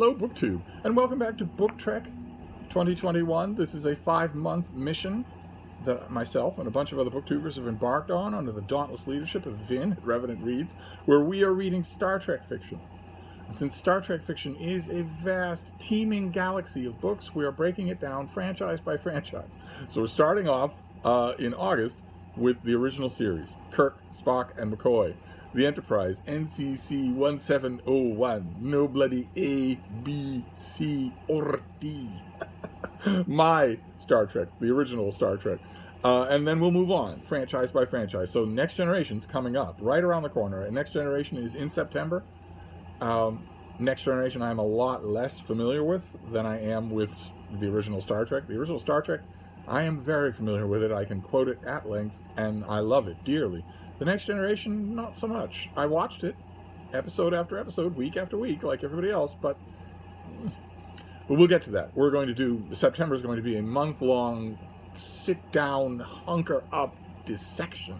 Hello, BookTube, and welcome back to BookTrek 2021. This is a 5-month mission that myself and a bunch of other booktubers have embarked on under the dauntless leadership of Vin at Revenant Reads, where we are reading Star Trek fiction. And since Star Trek fiction is a vast, teeming galaxy of books, we are breaking it down franchise by franchise. So we're starting off in August with the original series, Kirk, Spock, and McCoy. The Enterprise, NCC 1701, no bloody A, B, C, or D. My Star Trek, the original Star Trek. And then we'll move on, franchise by franchise. So Next Generation's coming up, right around the corner. And Next Generation is in September. Next Generation I'm a lot less familiar with than I am with the original Star Trek. The original Star Trek, I am very familiar with it. I can quote it at length, and I love it dearly. The Next Generation, not so much. I watched it episode after episode, week after week, like everybody else, but we'll get to that. We're going to do, September is going to be a month-long, sit-down, hunker-up dissection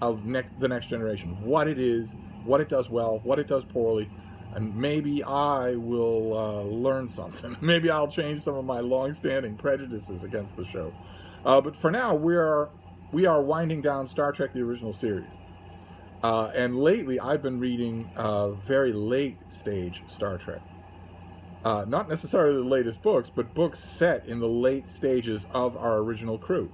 of the Next Generation. What it is, what it does well, what it does poorly, and maybe I will learn something. Maybe I'll change some of my long-standing prejudices against the show. But for now, we are winding down Star Trek, the original series. And lately, I've been reading very late-stage Star Trek. Not necessarily the latest books, but books set in the late stages of our original crew.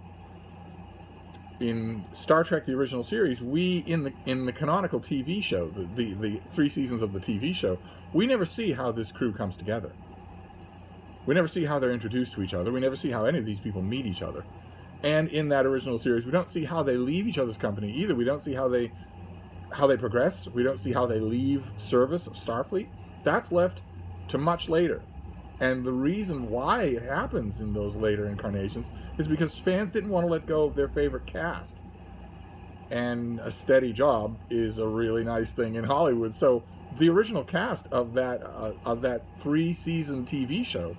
In Star Trek, the original series, we, in the canonical TV show, the 3 seasons of the TV show, we never see how this crew comes together. We never see how they're introduced to each other. We never see how any of these people meet each other. And in that original series, we don't see how they leave each other's company either. We don't see how they progress. We don't see how they leave service of Starfleet. That's left to much later. And the reason why it happens in those later incarnations is because fans didn't want to let go of their favorite cast. And a steady job is a really nice thing in Hollywood. So the original cast of that 3-season TV show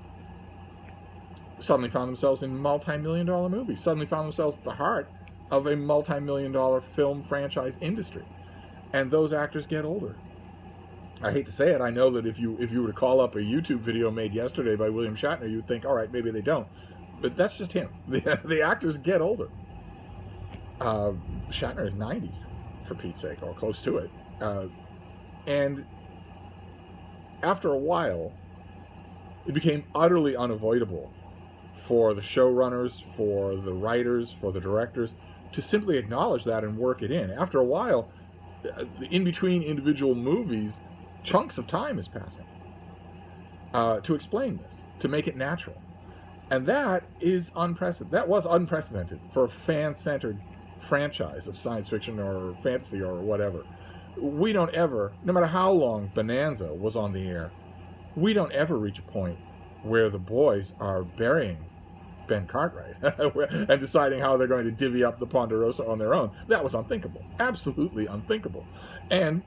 suddenly found themselves in multi-million-dollar movies, suddenly found themselves at the heart of a multi-million-dollar film franchise industry. And those actors get older. I hate to say it, I know that if you were to call up a YouTube video made yesterday by William Shatner, you'd think, all right, maybe they don't. But that's just him. The actors get older. Shatner is 90, for Pete's sake, or close to it. And after a while, it became utterly unavoidable for the showrunners, for the writers, for the directors, to simply acknowledge that and work it in. After a while, in between individual movies, chunks of time is passing to explain this, to make it natural. And that is unprecedented. That was unprecedented for a fan-centered franchise of science fiction or fantasy or whatever. We don't ever, no matter how long Bonanza was on the air, we don't ever reach a point where the boys are burying Ben Cartwright and deciding how they're going to divvy up the Ponderosa on their own. That was unthinkable. Absolutely unthinkable. And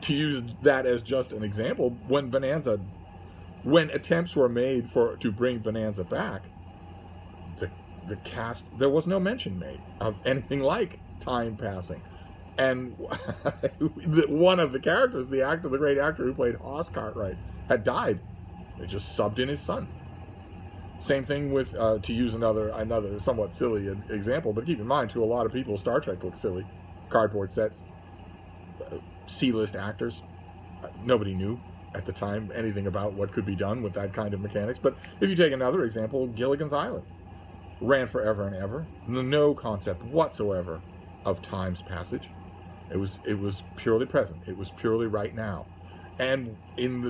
to use that as just an example, when attempts were made to bring Bonanza back, the cast, there was no mention made of anything like time passing. And one of the characters, the great actor who played Hoss Cartwright, had died. They just subbed in his son. Same thing with, to use another somewhat silly example, but keep in mind, to a lot of people, Star Trek looks silly. Cardboard sets, C-list actors. Nobody knew at the time anything about what could be done with that kind of mechanics. But if you take another example, Gilligan's Island ran forever and ever. No concept whatsoever of time's passage. It was purely present. It was purely right now. And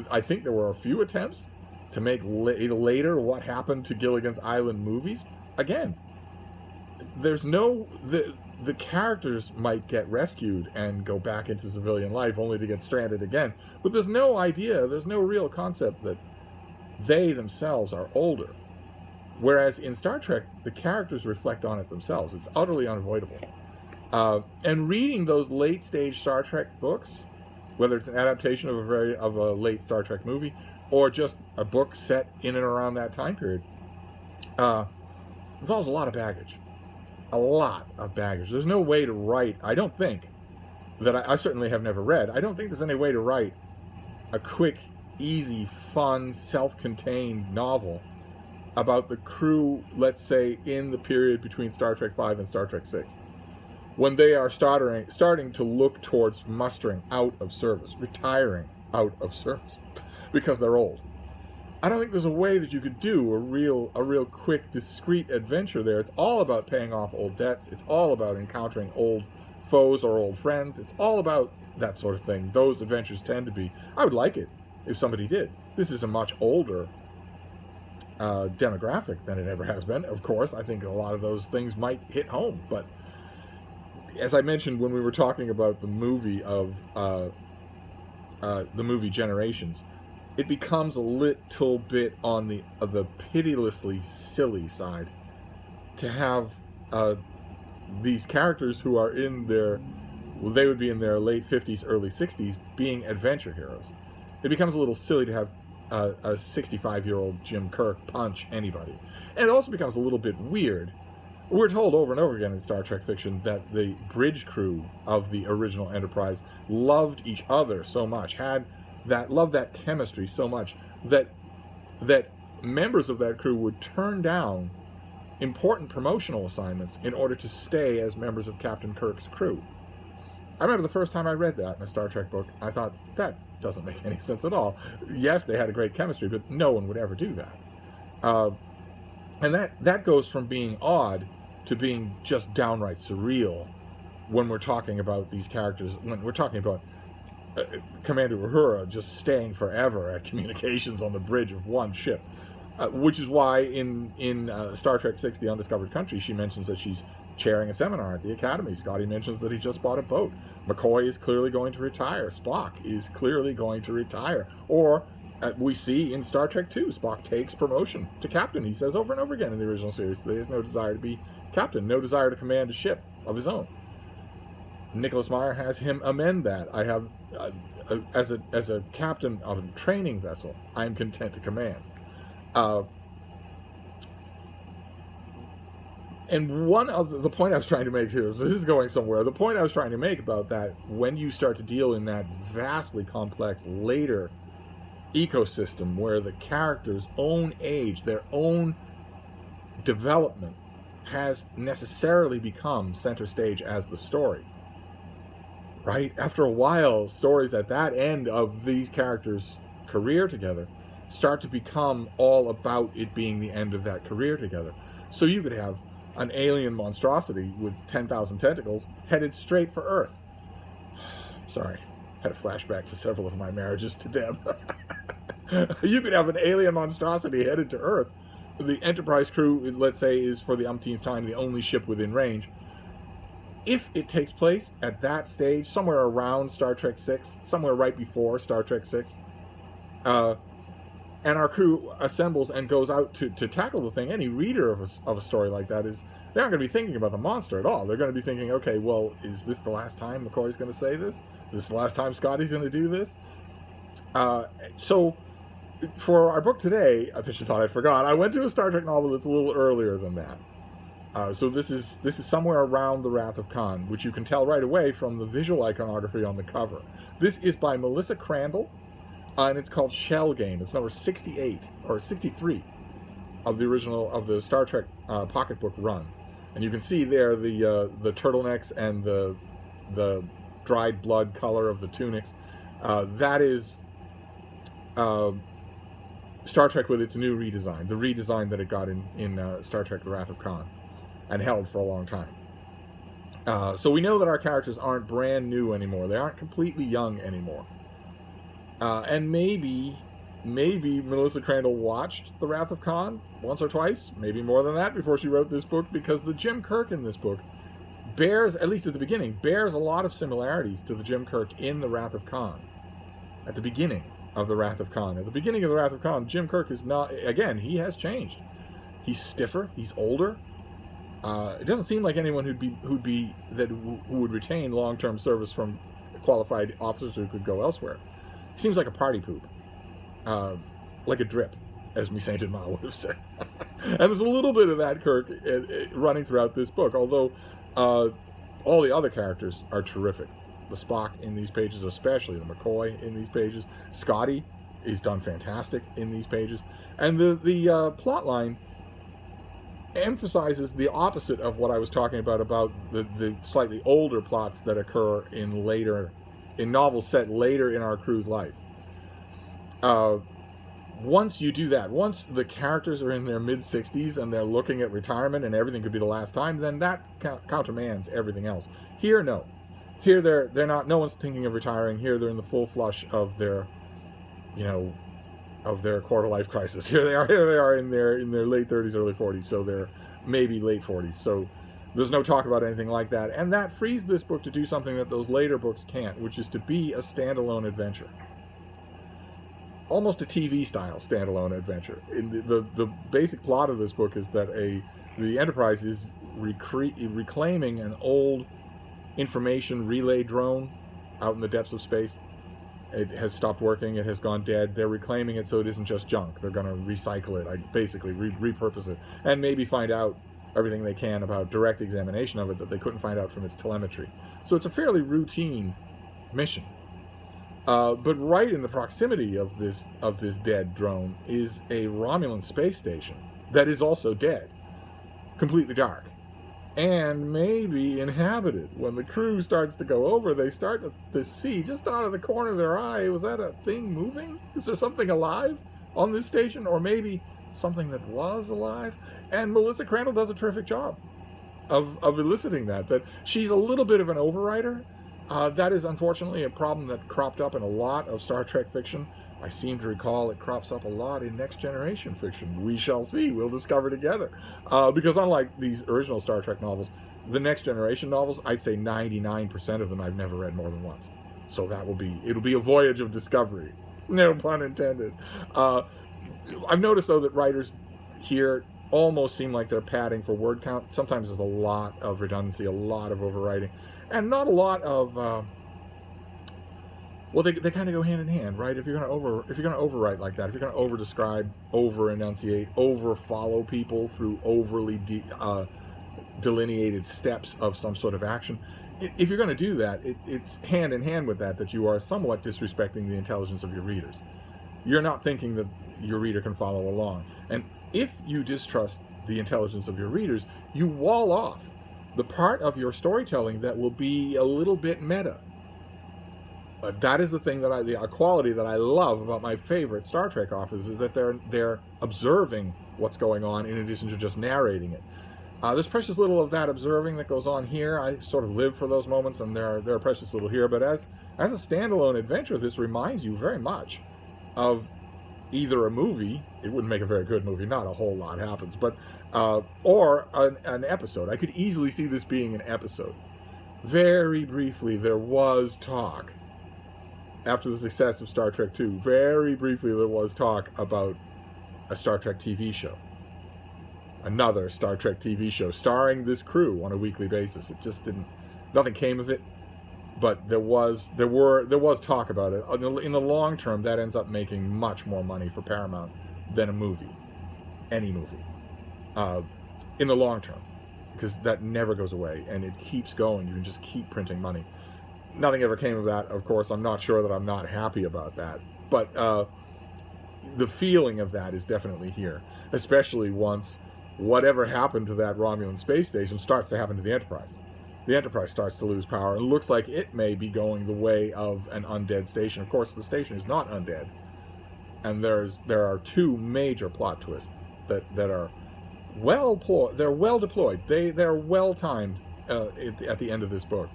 I think there were a few attempts to make later What Happened to Gilligan's Island movies. Again, there's the characters might get rescued and go back into civilian life only to get stranded again. But there's no idea, there's no real concept that they themselves are older. Whereas in Star Trek, the characters reflect on it themselves. It's utterly unavoidable. And reading those late-stage Star Trek books, whether it's an adaptation of a late Star Trek movie, or just a book set in and around that time period, involves a lot of baggage. A lot of baggage. There's no way to write, I don't think, that I certainly have never read, I don't think there's any way to write a quick easy, fun, self-contained novel about the crew, let's say, in the period between Star Trek V and Star Trek VI, when they are starting to look towards mustering out of service, retiring out of service, because they're old. I don't think there's a way that you could do a real quick, discreet adventure there. It's all about paying off old debts. It's all about encountering old foes or old friends. It's all about that sort of thing. Those adventures tend to be. I would like it if somebody did. This is a much older demographic than it ever has been. Of course, I think a lot of those things might hit home. But as I mentioned when we were talking about the movie of the movie Generations, it becomes a little bit on the pitilessly silly side to have these characters who are in their, well, they would be in their late 50s, early 60s, being adventure heroes. It becomes a little silly to have a 65-year-old Jim Kirk punch anybody. And it also becomes a little bit weird. We're told over and over again in Star Trek fiction that the bridge crew of the original Enterprise loved each other so much, loved that chemistry so much, that members of that crew would turn down important promotional assignments in order to stay as members of Captain Kirk's crew. I remember the first time I read that in a Star Trek book, I thought, that doesn't make any sense at all. Yes, they had a great chemistry, but no one would ever do that. And that goes from being odd to being just downright surreal when we're talking about these characters, when we're talking about Commander Uhura just staying forever at communications on the bridge of one ship. Which is why in Star Trek VI, The Undiscovered Country, she mentions that she's chairing a seminar at the Academy. Scotty mentions that he just bought a boat. McCoy is clearly going to retire. Spock is clearly going to retire. Or we see in Star Trek II, Spock takes promotion to captain. He says over and over again in the original series that he has no desire to be captain, no desire to command a ship of his own. Nicholas Meyer has him amend that. I have, as a captain of a training vessel, I am content to command. And one of the point I was trying to make here, so this is going somewhere, the point I was trying to make about that, when you start to deal in that vastly complex later ecosystem where the character's own age, their own development has necessarily become center stage as the story, right? After a while, stories at that end of these characters' career together start to become all about it being the end of that career together. So you could have an alien monstrosity with 10,000 tentacles headed straight for Earth. Sorry, had a flashback to several of my marriages to Deb. You could have an alien monstrosity headed to Earth. The Enterprise crew, let's say, is for the umpteenth time the only ship within range. If it takes place at that stage, somewhere around Star Trek VI, somewhere right before Star Trek VI, and our crew assembles and goes out to tackle the thing, any reader of a story like that they aren't going to be thinking about the monster at all. They're going to be thinking, okay, well, is this the last time McCoy's going to say this? Is this the last time Scotty's going to do this? So for our book today, I just thought I forgot, I went to a Star Trek novel that's a little earlier than that. So this is somewhere around The Wrath of Khan, which you can tell right away from the visual iconography on the cover. This is by Melissa Crandall, and it's called Shell Game. It's number 68 or 63 of the Star Trek pocketbook run, and you can see there the turtlenecks and the dried blood color of the tunics. That is Star Trek with its new redesign, the redesign that it got in Star Trek: The Wrath of Khan, and held for a long time. So we know that our characters aren't brand new anymore. They aren't completely young anymore. And maybe Melissa Crandall watched The Wrath of Khan once or twice, maybe more than that, before she wrote this book, because the Jim Kirk in this book bears, at least at the beginning, bears a lot of similarities to the Jim Kirk in The Wrath of Khan. At the beginning of The Wrath of Khan. At the beginning of The Wrath of Khan, Jim Kirk is not, again, he has changed. He's stiffer, he's older. It doesn't seem like anyone who would retain long-term service from qualified officers who could go elsewhere. He seems like a party poop, like a drip, as me Saint Ma would have said. And there's a little bit of that Kirk running throughout this book, although all the other characters are terrific. The Spock in these pages, especially the McCoy in these pages, Scotty is done fantastic in these pages. And the plot line emphasizes the opposite of what I was talking about the slightly older plots that occur in novels set later in our crew's life. Once you do that, once the characters are in their mid-60s and they're looking at retirement and everything could be the last time, then that countermands everything else. Here, no. Here, they're not. No one's thinking of retiring. Here, they're in the full flush of their, of their quarter-life crisis. Here they are in their late 30s, early 40s. So they're maybe late 40s. So there's no talk about anything like that, and that frees this book to do something that those later books can't, which is to be a standalone adventure. Almost a TV-style standalone adventure. The basic plot of this book is that the Enterprise is reclaiming an old information relay drone out in the depths of space. It has stopped working. It has gone dead. They're reclaiming it so it isn't just junk. They're going to recycle it, basically repurpose it, and maybe find out everything they can about direct examination of it that they couldn't find out from its telemetry. So it's a fairly routine mission. But right in the proximity of this dead drone is a Romulan space station that is also dead, completely dark, and maybe inhabited. When the crew starts to go over, they start to see just out of the corner of their eye, was that a thing moving? Is there something alive on this station? Or maybe something that was alive? And Melissa Crandall does a terrific job of eliciting that she's a little bit of an overwriter. That is unfortunately a problem that cropped up in a lot of Star Trek fiction. I seem to recall it crops up a lot in Next Generation fiction. We shall see. We'll discover together. Because unlike these original Star Trek novels, the Next Generation novels, I'd say 99% of them I've never read more than once. So it'll be a voyage of discovery. No pun intended. I've noticed, though, that writers here almost seem like they're padding for word count. Sometimes there's a lot of redundancy, a lot of overwriting, and not a lot of they kind of go hand in hand, right? If you're going to overwrite like that, if you're going to over-describe, over-enunciate, over-follow people through overly delineated steps of some sort of action, if you're going to do that, it's hand in hand with that you are somewhat disrespecting the intelligence of your readers. You're not thinking that your reader can follow along. And if you distrust the intelligence of your readers, you wall off the part of your storytelling that will be a little bit meta. That is the thing a quality that I love about my favorite Star Trek authors, is that they're observing what's going on in addition to just narrating it. There's precious little of that observing that goes on here. I sort of live for those moments, and there are precious little here. But as a standalone adventure, this reminds you very much of either a movie. It wouldn't make a very good movie. Not a whole lot happens, but or an episode. I could easily see this being an episode. Very briefly, there was talk after the success of Star Trek II. Very briefly, there was talk about a Star Trek TV show. Another Star Trek TV show starring this crew on a weekly basis. It just nothing came of it, but there was talk about it. In the long term, that ends up making much more money for Paramount than a movie, any movie, in the long term, because that never goes away and it keeps going. You can just keep printing money. Nothing ever came of that, of course. I'm not sure that I'm not happy about that, but the feeling of that is definitely here, especially once whatever happened to that Romulan space station starts to happen to the Enterprise. The Enterprise starts to lose power, and looks like it may be going the way of an undead station. Of course, the station is not undead, and there are two major plot twists that are well deployed. They're well timed at the end of this book,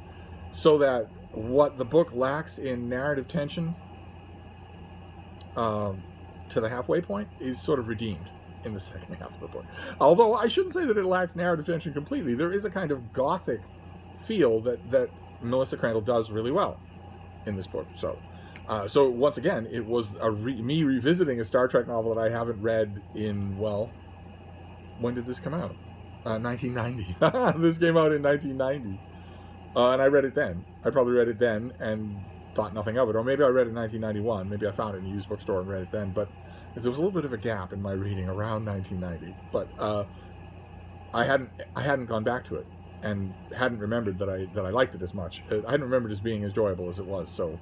so that what the book lacks in narrative tension to the halfway point is sort of redeemed in the second half of the book. Although I shouldn't say that it lacks narrative tension completely. There is a kind of gothic feel that Melissa Crandall does really well in this book. So once again, it was me revisiting a Star Trek novel that I haven't read in, well, when did this come out? 1990. This came out in 1990. And I read it then. I probably read it then and thought nothing of it. Or maybe I read it in 1991. Maybe I found it in a used bookstore and read it then. But there was a little bit of a gap in my reading around 1990. But I hadn't gone back to it and hadn't remembered that I liked it as much. I hadn't remembered it as being as enjoyable as it was. So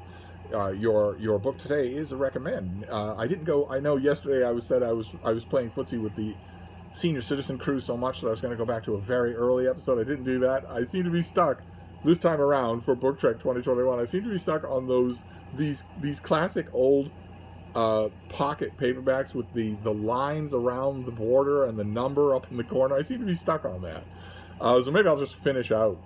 your book today is a recommend. I didn't go. I know yesterday I was playing footsie with the senior citizen crew so much that I was going to go back to a very early episode. I didn't do that. I seem to be stuck this time around for BookTrek 2021. I seem to be stuck on these classic old pocket paperbacks with the lines around the border and the number up in the corner. I seem to be stuck on that. So maybe I'll just finish out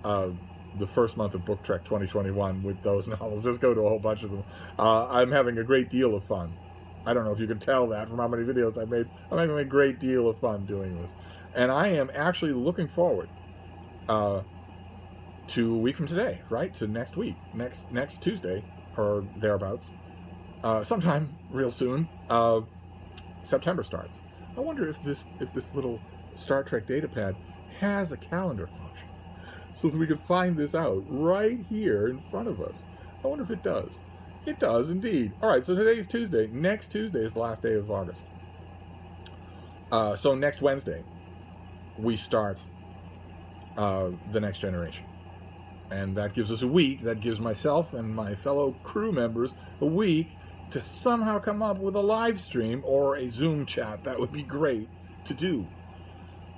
the first month of BookTrek 2021 with those novels. Just go to a whole bunch of them. I'm having a great deal of fun. I don't know if you can tell that from how many videos I've made. I'm having a great deal of fun doing this. And I am actually looking forward to a week from today, right? To next week, next Tuesday, or thereabouts. Sometime real soon, September starts. I wonder if this little Star Trek data pad has a calendar function, so that we could find this out right here in front of us. I wonder if it does. It does indeed. All right, so today's Tuesday. Next Tuesday is the last day of August. So next Wednesday, we start The Next Generation. And that gives us a week. That gives myself and my fellow crew members a week to somehow come up with a live stream or a Zoom chat. That would be great to do.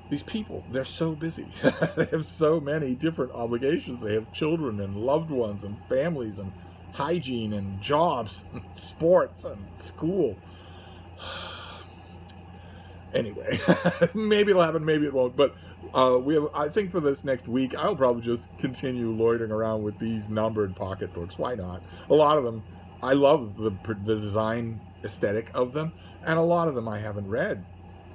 These people, they're so busy. They have so many different obligations. They have children and loved ones and families and hygiene and jobs and sports and school. Anyway, maybe it'll happen, maybe it won't. But I think for this next week, I'll probably just continue loitering around with these numbered pocketbooks. Why not? A lot of them, I love the design aesthetic of them, and a lot of them I haven't read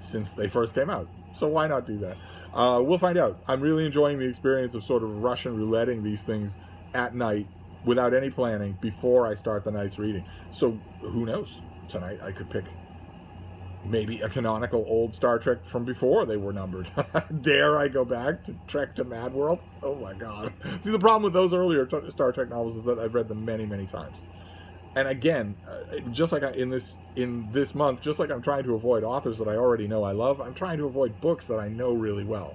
since they first came out. So why not do that? We'll find out. I'm really enjoying the experience of sort of Russian rouletting these things at night without any planning before I start the night's reading. So who knows? Tonight I could pick maybe a canonical old Star Trek from before they were numbered. Dare I go back to Trek to Mad World? Oh my God. See, the problem with those earlier Star Trek novels is that I've read them many, many times. And again, just like in this month, just like I'm trying to avoid authors that I already know I love, I'm trying to avoid books that I know really well.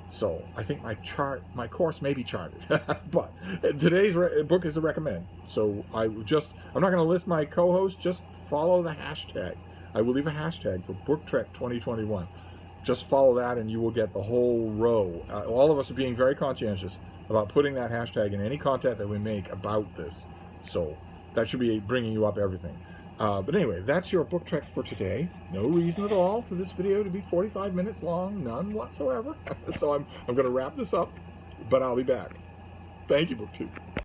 So I think my course may be charted. But today's book is a recommend. So I'm not going to list my co-host, just follow the hashtag. I will leave a hashtag for BookTrek 2021. Just follow that and you will get the whole row. All of us are being very conscientious about putting that hashtag in any content that we make about this. So that should be bringing you up everything. But anyway, that's your BookTrek for today. No reason at all for this video to be 45 minutes long, none whatsoever. So I'm going to wrap this up, but I'll be back. Thank you, BookTube.